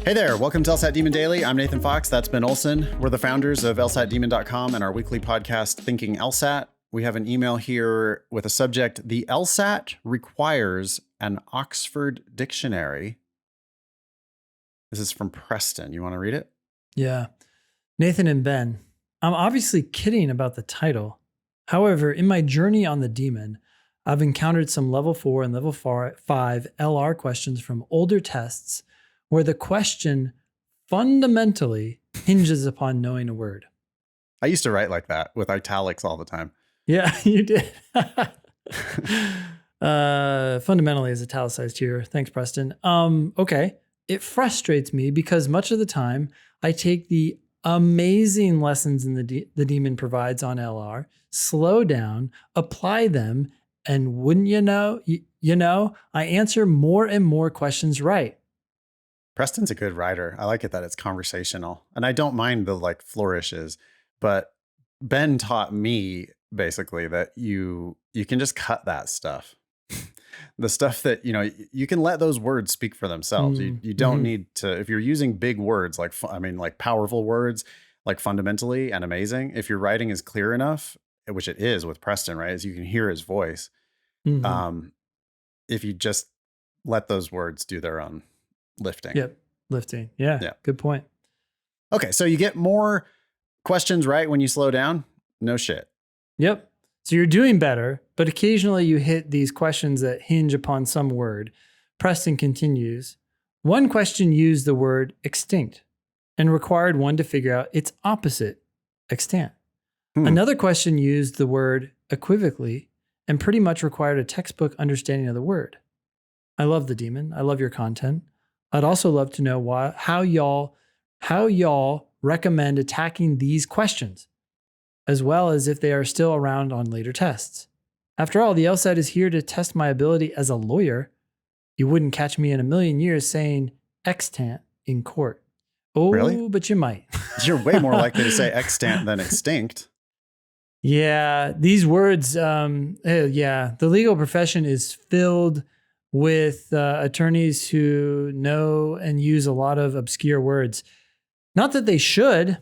Hey there, welcome to LSAT Demon Daily. I'm Nathan Fox, that's Ben Olson. We're the founders of LSATdemon.com and our weekly podcast, Thinking LSAT. We have an email here with a subject, the LSAT requires an Oxford dictionary. This is from Preston. You want to read it? Yeah. Nathan and Ben, I'm obviously kidding about the title. However, in my journey on the Demon, I've encountered some level 4 and level 5 LR questions from older tests where the question fundamentally hinges upon knowing a word. I used to write like that with italics all the time. Yeah, you did. Fundamentally is italicized here. Thanks, Preston. Okay. It frustrates me because much of the time I take the amazing lessons in the Demon provides on LR, slow down, apply them, and wouldn't you know, I answer more and more questions right. Preston's a good writer. I like it that it's conversational. And I don't mind the like flourishes, but Ben taught me basically that you can just cut that stuff. The stuff that, you can let those words speak for themselves. You don't need to, if you're using big words, like powerful words, like fundamentally and amazing, if your writing is clear enough, which it is with Preston, right? As you can hear his voice. If you just let those words do their own lifting. Yep. Lifting. Yeah. Good point. Okay. So you get more questions right when you slow down. No shit. Yep. So you're doing better, but occasionally you hit these questions that hinge upon some word. Preston continues. One question used the word extinct and required one to figure out its opposite, extant. Another question used the word equivocally and pretty much required a textbook understanding of the word. I love the Demon. I love your content. I'd also love to know how y'all recommend attacking these questions, as well as if they are still around on later tests. After all, the LSAT is here to test my ability as a lawyer. You wouldn't catch me in a million years saying extant in court. Oh, really? But you might. You're way more likely to say extant than extinct. Yeah, these words, the legal profession is filled with attorneys who know and use a lot of obscure words. Not that they should,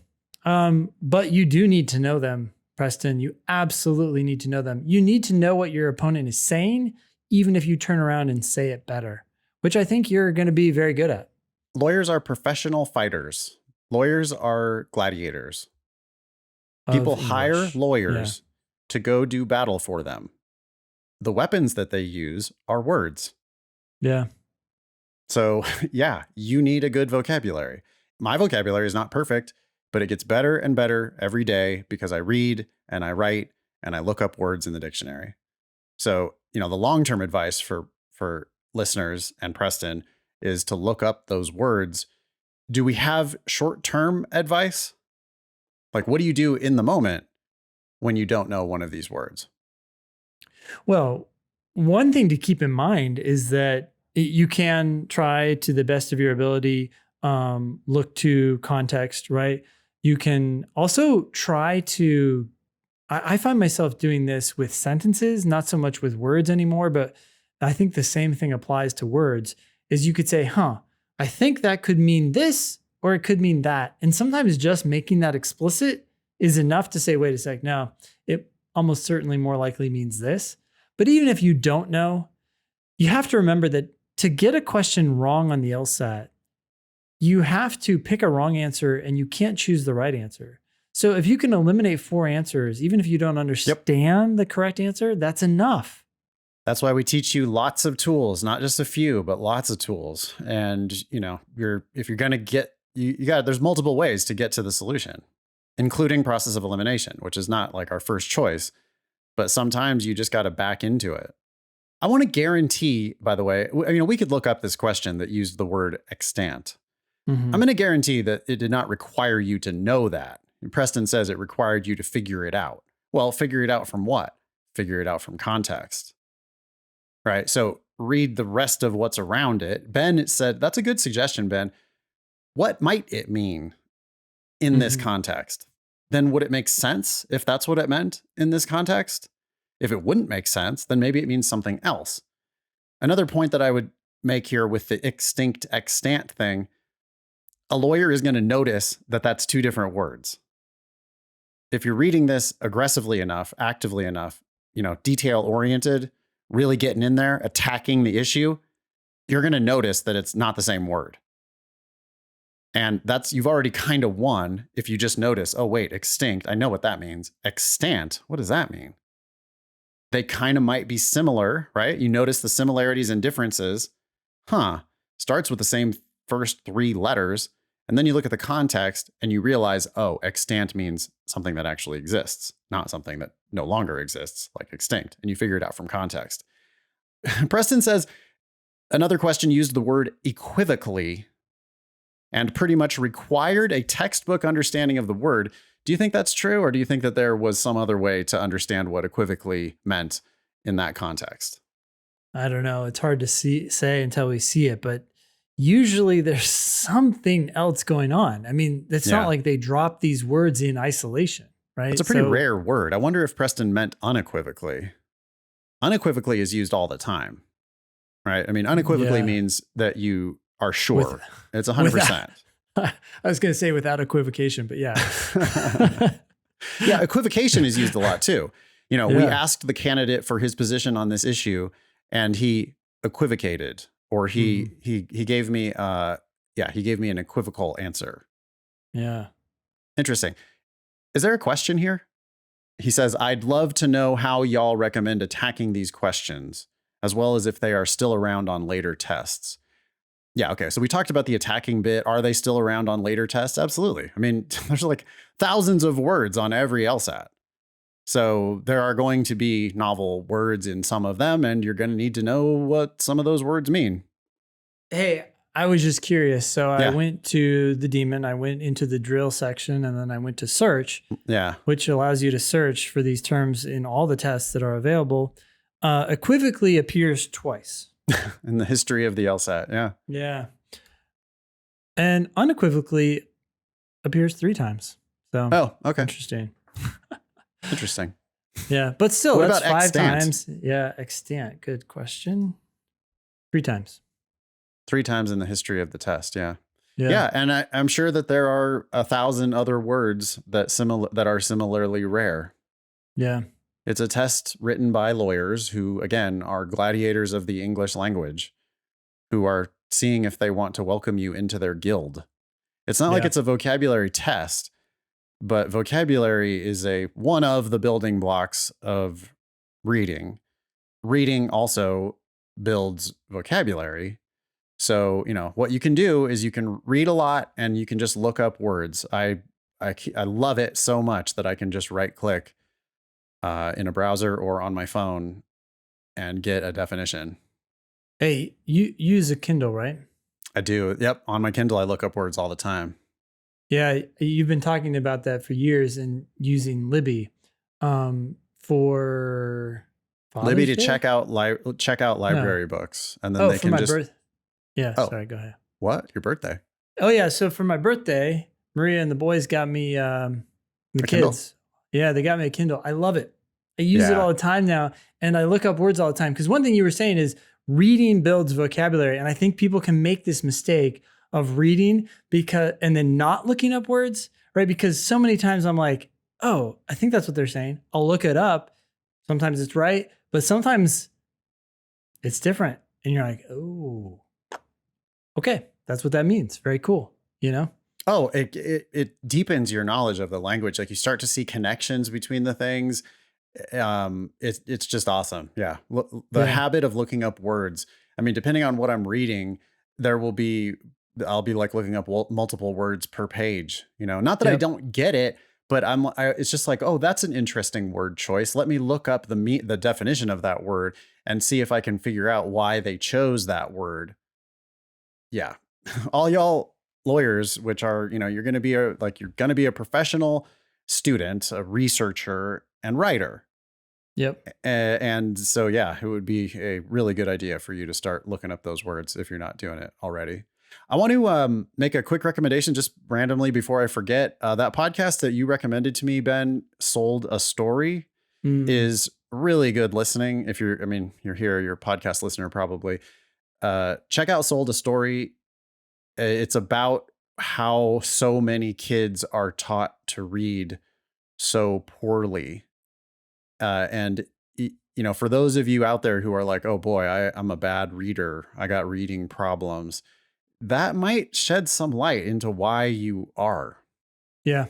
but you do need to know them, Preston. You absolutely need to know them. You need to know what your opponent is saying, even if you turn around and say it better, which I think you're going to be very good at. Lawyers are professional fighters. Lawyers are gladiators. People hire lawyers to go do battle for them. The weapons that they use are words. Yeah. So, you need a good vocabulary. My vocabulary is not perfect, but it gets better and better every day because I read and I write and I look up words in the dictionary. So, the long-term advice for listeners and Preston is to look up those words. Do we have short-term advice? Like, what do you do in the moment when you don't know one of these words? Well, one thing to keep in mind is that you can try to the best of your ability, look to context, right? You can also try to, I find myself doing this with sentences, not so much with words anymore, but I think the same thing applies to words, is you could say, I think that could mean this, or it could mean that. And sometimes just making that explicit is enough to say, wait a sec, no, it almost certainly more likely means this. But even if you don't know, you have to remember that to get a question wrong on the LSAT, you have to pick a wrong answer and you can't choose the right answer. So if you can eliminate 4 answers, even if you don't understand the correct answer, that's enough. That's why we teach you lots of tools, not just a few, but lots of tools. And, if you're going to get, there's multiple ways to get to the solution, including process of elimination, which is not like our first choice, but sometimes you just got to back into it. I want to guarantee, by the way, we could look up this question that used the word extant. I'm going to guarantee that it did not require you to know that. And Preston says it required you to figure it out. Well, figure it out from what? Figure it out from context. Right? So read the rest of what's around it. Ben said, that's a good suggestion, Ben. What might it mean in this context? Then would it make sense if that's what it meant in this context? If it wouldn't make sense, then maybe it means something else. Another point that I would make here with the extinct extant thing, a lawyer is going to notice that that's two different words. If you're reading this aggressively enough, actively enough, detail oriented, really getting in there, attacking the issue, you're going to notice that it's not the same word. And you've already kind of won if you just notice, oh, wait, extinct. I know what that means. Extant. What does that mean? They kind of might be similar, right? You notice the similarities and differences. Starts with the same first three letters. And then you look at the context and you realize, oh, extant means something that actually exists, not something that no longer exists, like extinct. And you figure it out from context. Preston says another question used the word equivocally and pretty much required a textbook understanding of the word. Do you think that's true? Or do you think that there was some other way to understand what equivocally meant in that context? I don't know. It's hard to say until we see it, but usually there's something else going on. I mean, it's not like they drop these words in isolation, right? It's a pretty rare word. I wonder if Preston meant unequivocally. Unequivocally is used all the time, right? I mean, unequivocally means that you are sure. It's 100%. I was going to say without equivocation, but yeah. Yeah, equivocation is used a lot too. We asked the candidate for his position on this issue and he equivocated, or he gave me he gave me an equivocal answer. Yeah. Interesting. Is there a question here? He says, I'd love to know how y'all recommend attacking these questions, as well as if they are still around on later tests. Yeah, okay. So we talked about the attacking bit. Are they still around on later tests? Absolutely. I mean, there's like thousands of words on every LSAT. So there are going to be novel words in some of them, and you're going to need to know what some of those words mean. Hey, I was just curious. So I went to the daemon, I went into the drill section, and then I went to search, which allows you to search for these terms in all the tests that are available. Equivocally appears twice. In the history of the LSAT, yeah. Yeah. And unequivocally appears 3 times. So, okay. Interesting. Interesting. Yeah, but still, what that's about 5 extant? times. Yeah, extant. Good question. 3 times. 3 times in the history of the test, yeah. Yeah, and I'm sure that there are 1,000 other words that are similarly rare. Yeah. It's a test written by lawyers who, again, are gladiators of the English language, who are seeing if they want to welcome you into their guild. It's not like it's a vocabulary test, but vocabulary is one of the building blocks of reading. Reading also builds vocabulary. So, what you can do is you can read a lot and you can just look up words. I love it so much that I can just right click in a browser or on my phone and get a definition. Hey, you use a Kindle, right? I do. Yep. On my Kindle, I look up words all the time. Yeah. You've been talking about that for years and using Libby for Father's Libby to Day? check out library books. And then they for can my birth. Yeah. Oh. Sorry. Go ahead. What? Your birthday? Oh, yeah. So for my birthday, Maria and the boys got me the kids. Kindle? Yeah. They got me a Kindle. I love it. I use it all the time now, and I look up words all the time. Because one thing you were saying is reading builds vocabulary, and I think people can make this mistake of reading and then not looking up words, right? Because so many times I'm like, oh, I think that's what they're saying. I'll look it up. Sometimes it's right, but sometimes it's different, and you're like, oh, okay, that's what that means. Very cool, Oh, it deepens your knowledge of the language. Like you start to see connections between the things. It's just awesome. Yeah. The habit of looking up words. I mean, depending on what I'm reading, I'll be like looking up multiple words per page, not that I don't get it, but it's just like, oh, that's an interesting word choice. Let me look up the definition of that word and see if I can figure out why they chose that word. Yeah. All y'all lawyers, which are, you're going to be a professional student, a researcher and writer. Yep. And so, yeah, it would be a really good idea for you to start looking up those words if you're not doing it already. I want to make a quick recommendation just randomly before I forget. That podcast that you recommended to me, Ben, Sold a Story, is really good listening. If you're here, you're a podcast listener probably. Check out Sold a Story. It's about how so many kids are taught to read so poorly. And for those of you out there who are like, oh boy, I'm a bad reader, I got reading problems, that might shed some light into why you are. Yeah.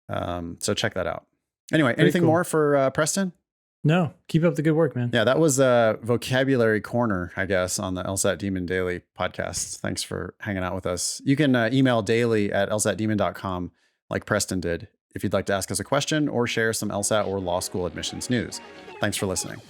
So check that out. Anyway, Very anything cool. more for Preston? No, keep up the good work, man. Yeah, that was a vocabulary corner, I guess, on the LSAT Demon Daily podcast. Thanks for hanging out with us. You can email daily@lsatdemon.com like Preston did if you'd like to ask us a question or share some LSAT or law school admissions news. Thanks for listening.